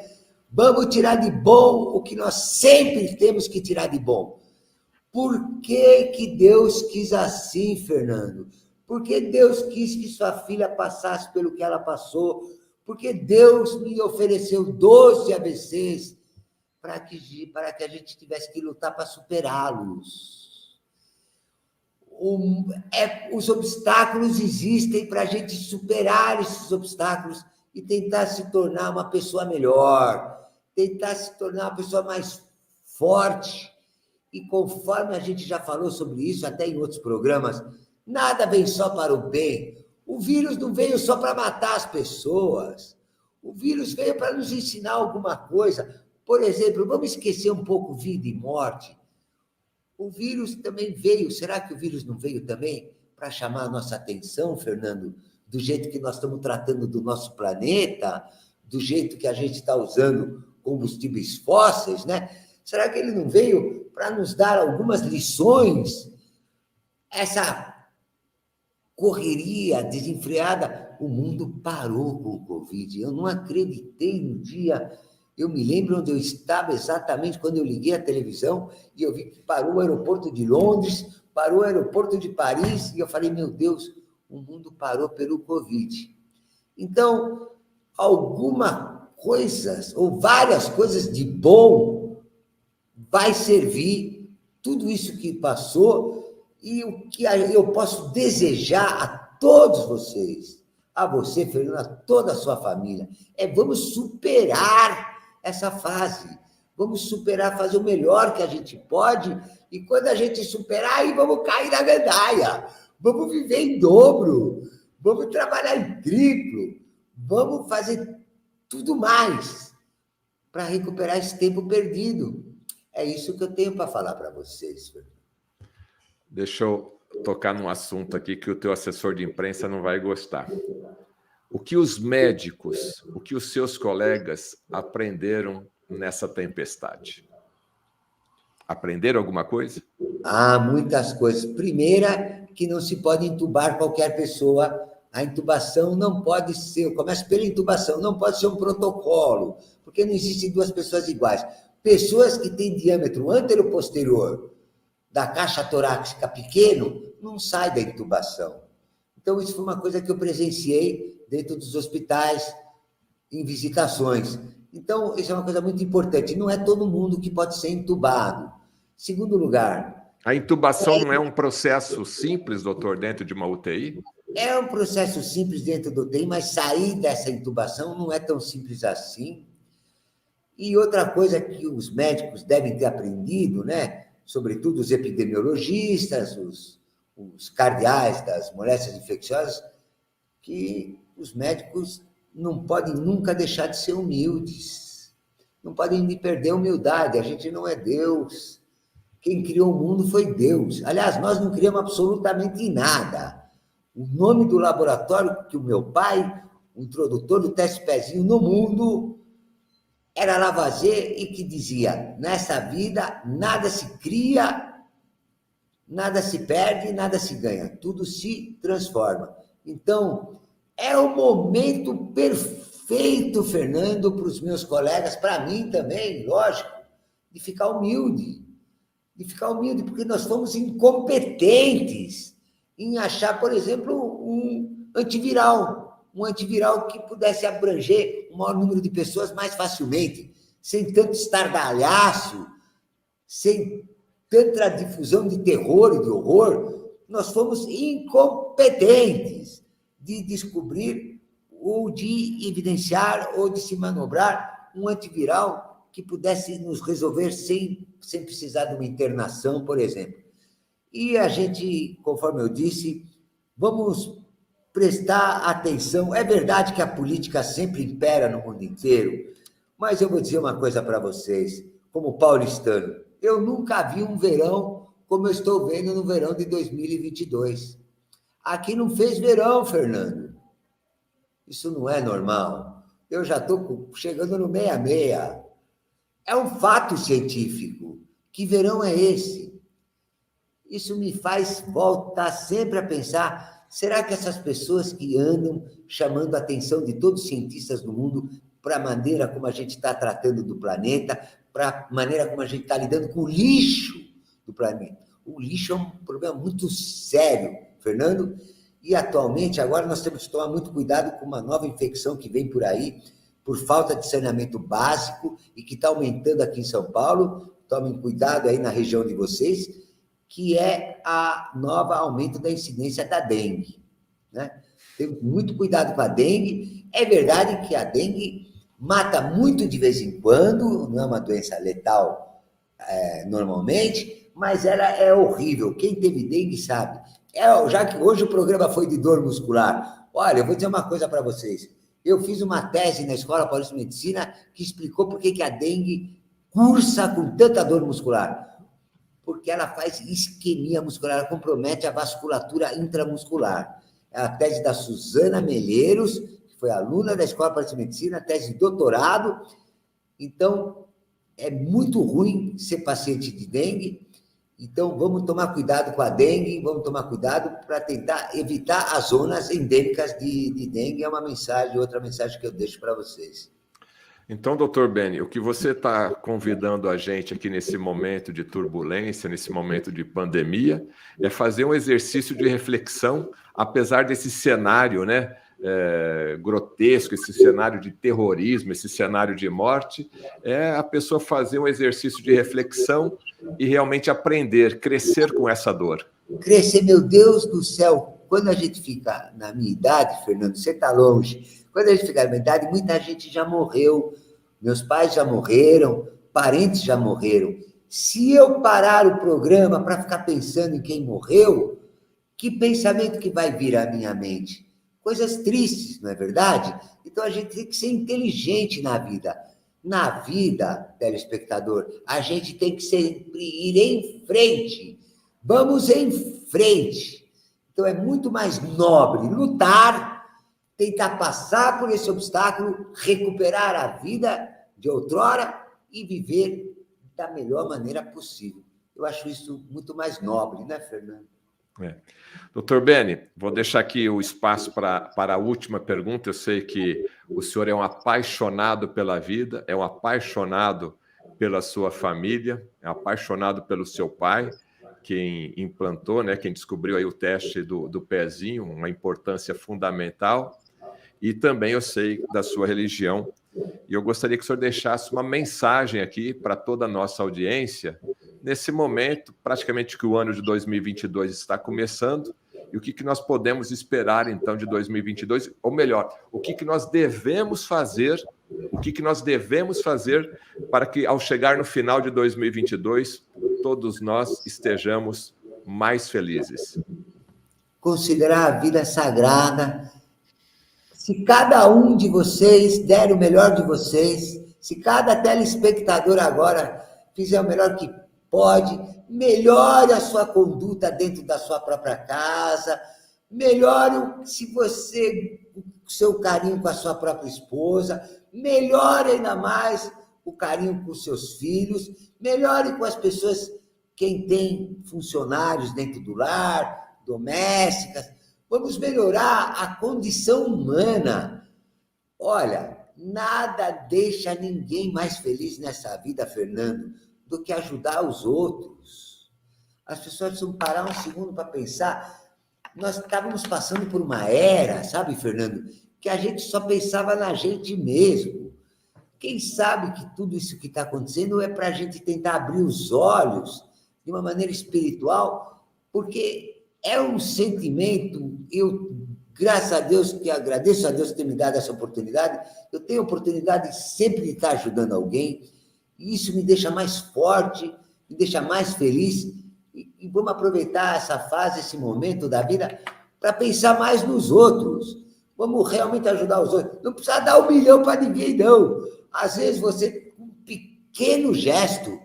vamos tirar de bom o que nós sempre temos que tirar de bom. Por que Deus quis assim, Fernando? Por que Deus quis que sua filha passasse pelo que ela passou? Porque Deus me ofereceu 12 AVCs para que a gente tivesse que lutar para superá-los. Os obstáculos existem para a gente superar esses obstáculos e tentar se tornar uma pessoa melhor, tentar se tornar uma pessoa mais forte. E conforme a gente já falou sobre isso, até em outros programas, nada vem só para o bem. O vírus não veio só para matar as pessoas. O vírus veio para nos ensinar alguma coisa. Por exemplo, vamos esquecer um pouco vida e morte. O vírus também veio, será que o vírus não veio também para chamar a nossa atenção, Fernando, do jeito que nós estamos tratando do nosso planeta, do jeito que a gente está usando combustíveis fósseis, né? Será que ele não veio para nos dar algumas lições? Essa correria desenfreada, o mundo parou com o Covid. Eu não acreditei no dia. Eu me lembro onde eu estava exatamente quando eu liguei a televisão e eu vi que parou o aeroporto de Londres, parou o aeroporto de Paris, e eu falei, meu Deus, o mundo parou pelo Covid. Então, alguma coisa, ou várias coisas de bom vai servir, tudo isso que passou, e o que eu posso desejar a todos vocês, a você, Fernando, a toda a sua família, vamos superar essa fase, vamos superar, fazer o melhor que a gente pode, e quando a gente superar, aí vamos cair na gandaia, vamos viver em dobro, vamos trabalhar em triplo, vamos fazer tudo mais para recuperar esse tempo perdido. É isso que eu tenho para falar para vocês, Fernando. Deixa eu tocar num assunto aqui que o teu assessor de imprensa não vai gostar. O que os médicos, o que os seus colegas aprenderam nessa tempestade? Aprenderam alguma coisa? Muitas coisas. Primeira, que não se pode entubar qualquer pessoa. A intubação não pode ser, eu começo pela intubação, não pode ser um protocolo, porque não existem 2 pessoas iguais. Pessoas que têm diâmetro antero-posterior da caixa torácica pequeno, não sai da intubação. Então, isso foi uma coisa que eu presenciei dentro dos hospitais, em visitações. Então, isso é uma coisa muito importante. Não é todo mundo que pode ser intubado. Segundo lugar... A intubação não é um processo simples, doutor, dentro de uma UTI? É um processo simples dentro do UTI, mas sair dessa intubação não é tão simples assim. E outra coisa que os médicos devem ter aprendido, né? Sobretudo os epidemiologistas, os cardeais das moléstias infecciosas, que os médicos não podem nunca deixar de ser humildes, não podem perder a humildade. A gente não é Deus. Quem criou o mundo foi Deus. Aliás, nós não criamos absolutamente nada. O nome do laboratório que o meu pai, o introdutor do teste pezinho no mundo, era Lavoisier, e que dizia: nessa vida nada se cria, nada se perde, nada se ganha, tudo se transforma. Então, é o momento perfeito, Fernando, para os meus colegas, para mim também, lógico, de ficar humilde, porque nós fomos incompetentes em achar, por exemplo, um antiviral que pudesse abranger o maior número de pessoas mais facilmente, sem tanto estardalhaço, sem tanta difusão de terror e de horror. Nós fomos incompetentes de descobrir ou de evidenciar ou de se manobrar um antiviral que pudesse nos resolver sem precisar de uma internação, por exemplo. E a gente, conforme eu disse, vamos prestar atenção. É verdade que a política sempre impera no mundo inteiro, mas eu vou dizer uma coisa para vocês, como paulistano: eu nunca vi um verão como eu estou vendo no verão de 2022. Aqui não fez verão, Fernando. Isso não é normal. Eu já estou chegando no 66. É um fato científico. Que verão é esse? Isso me faz voltar sempre a pensar: será que essas pessoas que andam chamando a atenção de todos os cientistas do mundo para a maneira como a gente está tratando do planeta, para a maneira como a gente está lidando com o lixo do planeta? O lixo é um problema muito sério, Fernando, e atualmente, agora nós temos que tomar muito cuidado com uma nova infecção que vem por aí, por falta de saneamento básico e que está aumentando aqui em São Paulo. Tomem cuidado aí na região de vocês, que é a nova aumento da incidência da dengue, né? Tem muito cuidado com a dengue. É verdade que a dengue mata muito de vez em quando, não é uma doença letal normalmente, mas ela é horrível. Quem teve dengue sabe. Já que hoje o programa foi de dor muscular, olha, eu vou dizer uma coisa para vocês. Eu fiz uma tese na Escola Paulista de Medicina que explicou por que a dengue cursa com tanta dor muscular. Porque ela faz isquemia muscular, ela compromete a vasculatura intramuscular. É a tese da Suzana Melheiros, que foi aluna da Escola Paulista de Medicina, tese de doutorado. Então, é muito ruim ser paciente de dengue. Então, vamos tomar cuidado com a dengue, vamos tomar cuidado para tentar evitar as zonas endêmicas de dengue. É uma mensagem, outra mensagem que eu deixo para vocês. Então, doutor Beni, o que você está convidando a gente aqui nesse momento de turbulência, nesse momento de pandemia, é fazer um exercício de reflexão, apesar desse cenário, né, grotesco, esse cenário de terrorismo, esse cenário de morte, é a pessoa fazer um exercício de reflexão e realmente aprender, crescer com essa dor. Crescer, meu Deus do céu, quando a gente fica na minha idade, Fernando, você está longe, quando a gente fica na minha idade, muita gente já morreu, meus pais já morreram, parentes já morreram. Se eu parar o programa para ficar pensando em quem morreu, que pensamento que vai vir à minha mente? Coisas tristes, não é verdade? Então a gente tem que ser inteligente na vida. Na vida, telespectador, a gente tem que sempre ir em frente. Vamos em frente. Então é muito mais nobre lutar, tentar passar por esse obstáculo, recuperar a vida de outrora e viver da melhor maneira possível. Eu acho isso muito mais nobre, né, Fernando? Doutor Beni, vou deixar aqui o espaço para a última pergunta. Eu sei que o senhor é um apaixonado pela vida, é um apaixonado pela sua família, é um apaixonado pelo seu pai, quem implantou, né, quem descobriu aí o teste do pezinho, uma importância fundamental, e também eu sei da sua religião. E eu gostaria que o senhor deixasse uma mensagem aqui para toda a nossa audiência, nesse momento, praticamente que o ano de 2022 está começando, e o que nós podemos esperar, então, de 2022, ou melhor, o que nós devemos fazer, para que, ao chegar no final de 2022, todos nós estejamos mais felizes. Considerar a vida sagrada. Se cada um de vocês der o melhor de vocês, se cada telespectador agora fizer o melhor que pode, melhore a sua conduta dentro da sua própria casa, melhore se você, o seu carinho com a sua própria esposa, melhore ainda mais o carinho com os seus filhos, melhore com as pessoas, quem tem funcionários dentro do lar, domésticas. Vamos melhorar a condição humana. Olha, nada deixa ninguém mais feliz nessa vida, Fernando, do que ajudar os outros. As pessoas precisam parar um segundo para pensar. Nós estávamos passando por uma era, sabe, Fernando, que a gente só pensava na gente mesmo. Quem sabe que tudo isso que está acontecendo é para a gente tentar abrir os olhos de uma maneira espiritual, porque é um sentimento, graças a Deus, que agradeço a Deus ter me dado essa oportunidade, eu tenho a oportunidade sempre de estar ajudando alguém, e isso me deixa mais forte, me deixa mais feliz, e vamos aproveitar essa fase, esse momento da vida, para pensar mais nos outros. Vamos realmente ajudar os outros. Não precisa dar 1 milhão para ninguém, não. Às vezes você, com um pequeno gesto,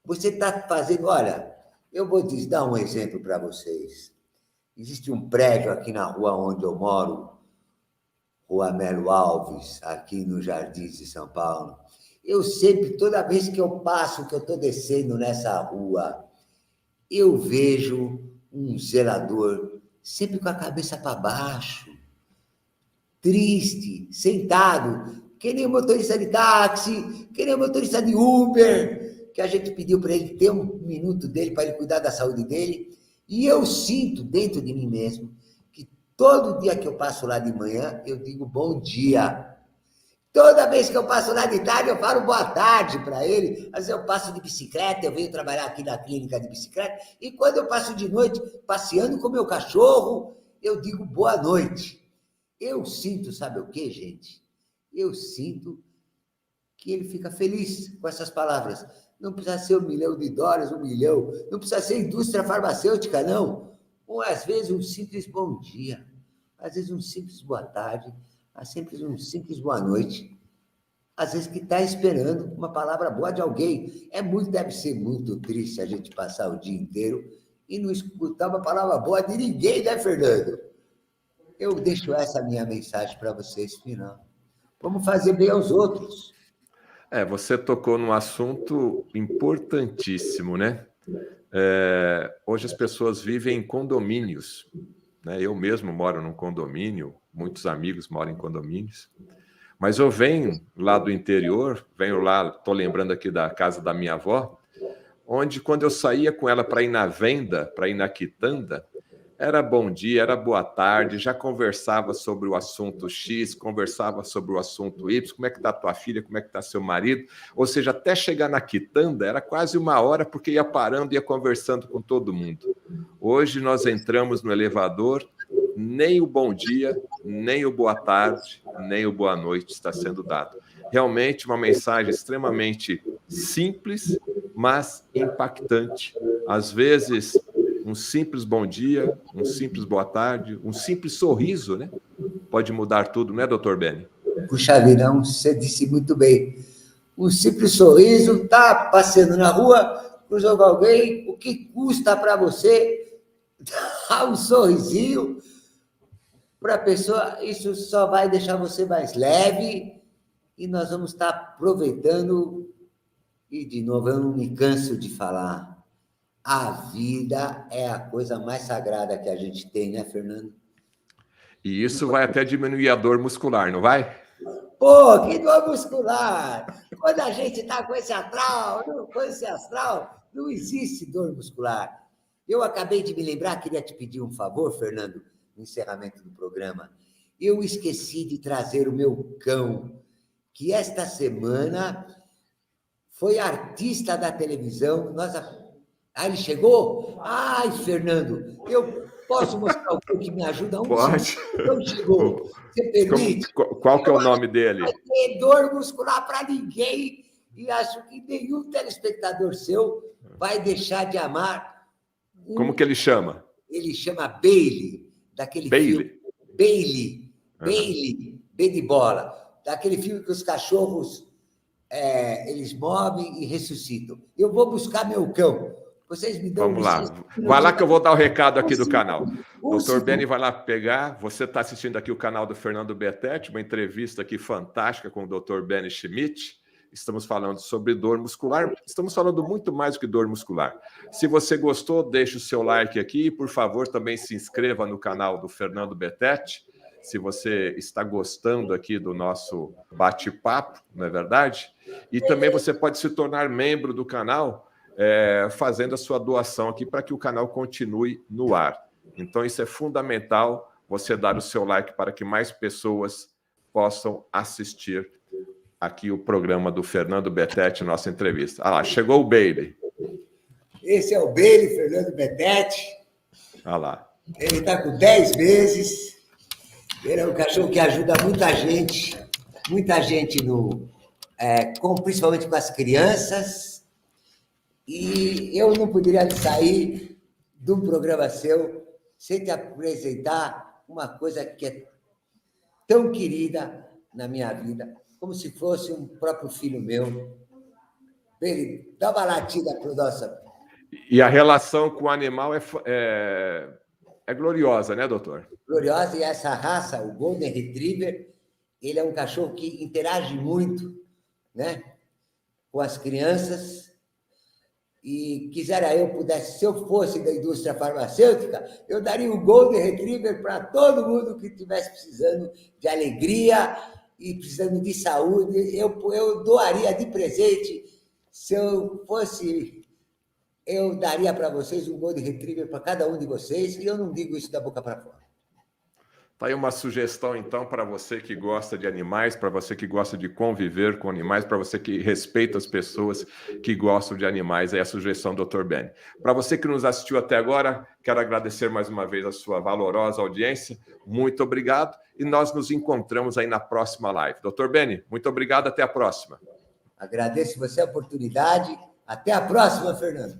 você está fazendo... Olha, eu vou dar um exemplo para vocês. Existe um prédio aqui na rua onde eu moro, Rua Melo Alves, aqui no Jardins de São Paulo. Eu sempre, toda vez que eu passo, que eu estou descendo nessa rua, eu vejo um zelador sempre com a cabeça para baixo, triste, sentado, que nem o motorista de táxi, que nem o motorista de Uber, que a gente pediu para ele ter 1 minuto dele, para ele cuidar da saúde dele. E eu sinto dentro de mim mesmo que todo dia que eu passo lá de manhã, eu digo bom dia. Toda vez que eu passo lá de tarde, eu falo boa tarde para ele. Às vezes eu passo de bicicleta, eu venho trabalhar aqui na clínica de bicicleta, e quando eu passo de noite, passeando com meu cachorro, eu digo boa noite. Eu sinto, sabe o quê, gente? Eu sinto que ele fica feliz com essas palavras. Não precisa ser $1 milhão, $1 milhão, não precisa ser indústria farmacêutica, não. Ou, às vezes, um simples bom dia, às vezes um simples boa tarde, às vezes um simples boa noite, às vezes que está esperando uma palavra boa de alguém. Deve ser muito triste a gente passar o dia inteiro e não escutar uma palavra boa de ninguém, né, Fernando? Eu deixo essa minha mensagem para vocês, final. Vamos fazer bem aos outros. Você tocou num assunto importantíssimo, né? Hoje as pessoas vivem em condomínios, né? Eu mesmo moro num condomínio, muitos amigos moram em condomínios, mas eu venho lá do interior, estou lembrando aqui da casa da minha avó, onde quando eu saía com ela para ir na venda, para ir na quitanda, era bom dia, era boa tarde, já conversava sobre o assunto X, conversava sobre o assunto Y, como é que está tua filha, como é que está seu marido, ou seja, até chegar na quitanda era quase 1 hora, porque ia parando, ia conversando com todo mundo. Hoje nós entramos no elevador, nem o bom dia, nem o boa tarde, nem o boa noite está sendo dado. Realmente uma mensagem extremamente simples, mas impactante. Às vezes, um simples bom dia, um simples boa tarde, um simples sorriso, né? Pode mudar tudo, né, doutor Beni? Puxa vida, você disse muito bem. Um simples sorriso, tá passeando na rua, cruzou com alguém, o que custa para você dar um sorrisinho para a pessoa? Isso só vai deixar você mais leve e nós vamos estar aproveitando. E, de novo, eu não me canso de falar. A vida é a coisa mais sagrada que a gente tem, né, Fernando? E isso vai até diminuir a dor muscular, não vai? Pô, que dor muscular! Quando a gente está com esse astral, não existe dor muscular. Eu acabei de me lembrar, queria te pedir um favor, Fernando, no encerramento do programa. Eu esqueci de trazer o meu cão, que esta semana foi artista da televisão. Ele chegou? Ai, Fernando, Posso mostrar o que me ajuda? Pode. Não chegou. Você permite? Qual que é o nome dele? Não vai ter dor muscular para ninguém. E acho que nenhum telespectador seu vai deixar de amar. Como que ele chama? Ele chama Bailey, daquele filme. Bailey. Bailey, B de bola. Daquele filme que os cachorros eles movem e ressuscitam. Eu vou buscar meu cão. Vocês me dão Vamos lá. Vai lá que eu vou dar o recado aqui do canal. Doutor Beni vai lá pegar. Você está assistindo aqui o canal do Fernando Betete, uma entrevista aqui fantástica com o Dr. Beni Schmidt. Estamos falando sobre dor muscular. Estamos falando muito mais do que dor muscular. Se você gostou, deixe o seu like aqui. Por favor, também se inscreva no canal do Fernando Betete. Se você está gostando aqui do nosso bate-papo, não é verdade? E também você pode se tornar membro do canal fazendo a sua doação aqui para que o canal continue no ar. Então, isso é fundamental, você dar o seu like para que mais pessoas possam assistir aqui o programa do Fernando Betete, nossa entrevista. Ah lá, chegou o Bailey. Esse é o Bailey, Fernando Betete. Ah lá. Ele está com 10 meses. Ele é um cachorro que ajuda muita gente principalmente com as crianças. E eu não poderia sair de um programa seu sem te apresentar uma coisa que é tão querida na minha vida, como se fosse um próprio filho meu. Ele dá uma latida para o nosso... E a relação com o animal é gloriosa, né, doutor? Gloriosa, e essa raça, o Golden Retriever, ele é um cachorro que interage muito, né, com as crianças. E quisera se eu fosse da indústria farmacêutica, eu daria um Golden Retriever para todo mundo que estivesse precisando de alegria e precisando de saúde. Eu doaria de presente. Se eu fosse, eu daria para vocês um Golden Retriever para cada um de vocês, e eu não digo isso da boca para fora. Tá aí uma sugestão, então, para você que gosta de animais, para você que gosta de conviver com animais, para você que respeita as pessoas que gostam de animais. É a sugestão do Dr. Beni. Para você que nos assistiu até agora, quero agradecer mais uma vez a sua valorosa audiência. Muito obrigado. E nós nos encontramos aí na próxima live. Dr. Beni, muito obrigado. Até a próxima. Agradeço você a oportunidade. Até a próxima, Fernando.